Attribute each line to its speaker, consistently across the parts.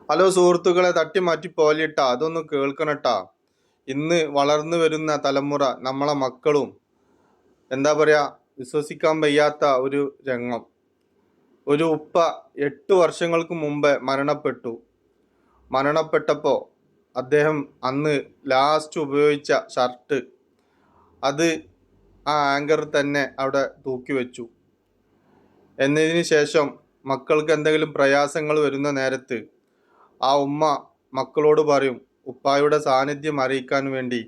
Speaker 1: Hello സുഹൃത്തുക്കളെ, തട്ടിമാറ്റി പോലിട്ടാ അതൊന്ന് കേൾക്കണട്ടാ. ഇന്ന് വളർന്നു വരുന്ന തലമുറ, നമ്മളെ മക്കളും എന്താ പറയാ, വിശ്വസിക്കാൻ വയ്യാത്ത ഒരു രംഗം. ഒരു ഉപ്പ 8 വർഷങ്ങൾക്ക് മുമ്പ് മരണപ്പെട്ടപ്പോൾ അദ്ദേഹം അന്ന് ലാസ്റ്റ് ഉപയോഗിച്ച ഷർട്ട് അത് ആ ആങ്കർ തന്നെ അവിടെ തൂക്കി വെച്ചു. എന്നതിന് ശേഷം മക്കൾക്ക് എന്തെങ്കിലും പ്രയാസങ്ങൾ വരുന്ന നേരത്ത് ആ ഉമ്മ മക്കളോട് പറയും, ഉപ്പായുടെ സാന്നിധ്യം അറിയിക്കാൻ വേണ്ടി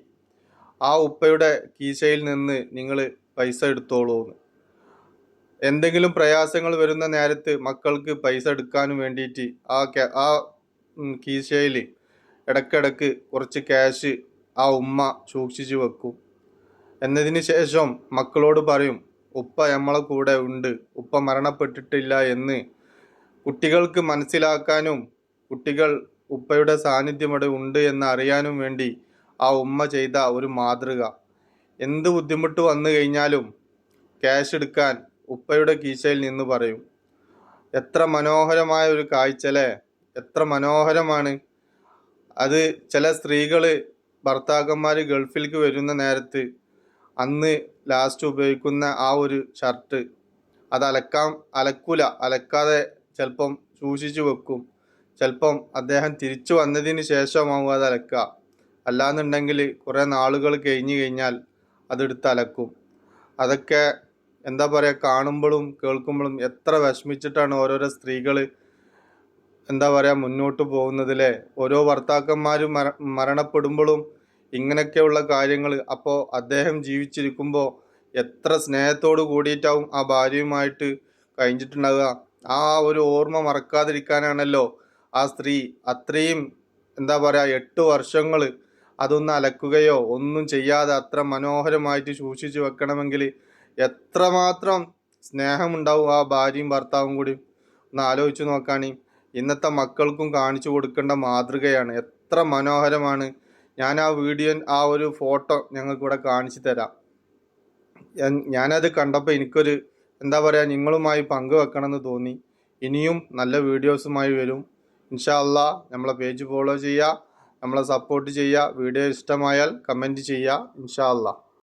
Speaker 1: ആ ഉപ്പയുടെ കീശയിൽ നിന്ന് നിങ്ങൾ പൈസ എടുത്തോളൂ എന്ന്. എന്തെങ്കിലും പ്രയാസങ്ങൾ വരുന്ന നേരത്ത് മക്കൾക്ക് പൈസ എടുക്കാനും വേണ്ടിയിട്ട് ആ കീശയിൽ ഇടയ്ക്കിടയ്ക്ക് കുറച്ച് ക്യാഷ് ആ ഉമ്മ സൂക്ഷിച്ചു വെക്കും. എന്നതിന് ശേഷം മക്കളോട് പറയും, ഉപ്പ നമ്മളെ കൂടെ ഉണ്ട്, ഉപ്പ മരണപ്പെട്ടിട്ടില്ല എന്ന് കുട്ടികൾക്ക് മനസ്സിലാക്കാനും കുട്ടികൾ ഉപ്പയുടെ സാന്നിധ്യം അവിടെ ഉണ്ട് എന്ന് അറിയാനും വേണ്ടി ആ ഉമ്മ ചെയ്ത ഒരു മാതൃക. എന്ത് ബുദ്ധിമുട്ട് വന്നു കഴിഞ്ഞാലും ക്യാഷ് എടുക്കാൻ ഉപ്പയുടെ കീശയിൽ നിന്ന് പറയും. എത്ര മനോഹരമായ ഒരു കാഴ്ചല്ലേ, എത്ര മനോഹരമാണ് അത്. ചില സ്ത്രീകൾ ഭർത്താക്കന്മാർ ഗൾഫിലേക്ക് വരുന്ന നേരത്ത് അന്ന് ലാസ്റ്റ് ഉപയോഗിക്കുന്ന ആ ഒരു ഷർട്ട് അത് അലക്കാതെ ചിലപ്പം സൂക്ഷിച്ചു വെക്കും. ചിലപ്പം അദ്ദേഹം തിരിച്ചു വന്നതിന് ശേഷമാവും അത് അലക്കുക. അല്ലാന്നുണ്ടെങ്കിൽ കുറേ നാളുകൾ കഴിഞ്ഞു കഴിഞ്ഞാൽ അതെടുത്ത് അലക്കും. അതൊക്കെ എന്താ പറയുക, കാണുമ്പോഴും കേൾക്കുമ്പോഴും എത്ര വിഷമിച്ചിട്ടാണ് ഓരോരോ സ്ത്രീകൾ എന്താ പറയുക മുന്നോട്ട് പോകുന്നതിലെ. ഓരോ ഭർത്താക്കന്മാരും മരണപ്പെടുമ്പോഴും ഇങ്ങനെയൊക്കെയുള്ള കാര്യങ്ങൾ. അപ്പോൾ അദ്ദേഹം ജീവിച്ചിരിക്കുമ്പോൾ എത്ര സ്നേഹത്തോട് കൂടിയിട്ടാവും ആ ഭാര്യയുമായിട്ട് കഴിഞ്ഞിട്ടുണ്ടാവുക. ആ ഒരു ഓർമ്മ മറക്കാതിരിക്കാനാണല്ലോ ആ സ്ത്രീ അത്രയും എന്താ പറയുക 8 വർഷങ്ങൾ അതൊന്ന് അലക്കുകയോ ഒന്നും ചെയ്യാതെ അത്ര മനോഹരമായിട്ട് സൂക്ഷിച്ചു വെക്കണമെങ്കിൽ എത്രമാത്രം സ്നേഹമുണ്ടാവും ആ ഭാര്യയും ഭർത്താവും കൂടി. ഒന്ന് ആലോചിച്ച് നോക്കാണി. ഇന്നത്തെ മക്കൾക്കും കാണിച്ചു കൊടുക്കേണ്ട മാതൃകയാണ്. എത്ര മനോഹരമാണ്. ഞാൻ ആ വീഡിയോ, ആ ഒരു ഫോട്ടോ ഞങ്ങൾക്കിവിടെ കാണിച്ചു തരാം. ഞാനത് കണ്ടപ്പോൾ എനിക്കൊരു എന്താ പറയുക, നിങ്ങളുമായി പങ്കുവെക്കണമെന്ന് തോന്നി. ഇനിയും നല്ല വീഡിയോസുമായി വരും ഇൻഷാ അള്ളാ. നമ്മളെ പേജ് ഫോളോ ചെയ്യുക, നമ്മളെ സപ്പോർട്ട് ചെയ്യുക. വീഡിയോ ഇഷ്ടമായാൽ കമൻറ്റ് ചെയ്യുക ഇൻഷാ അള്ളാ.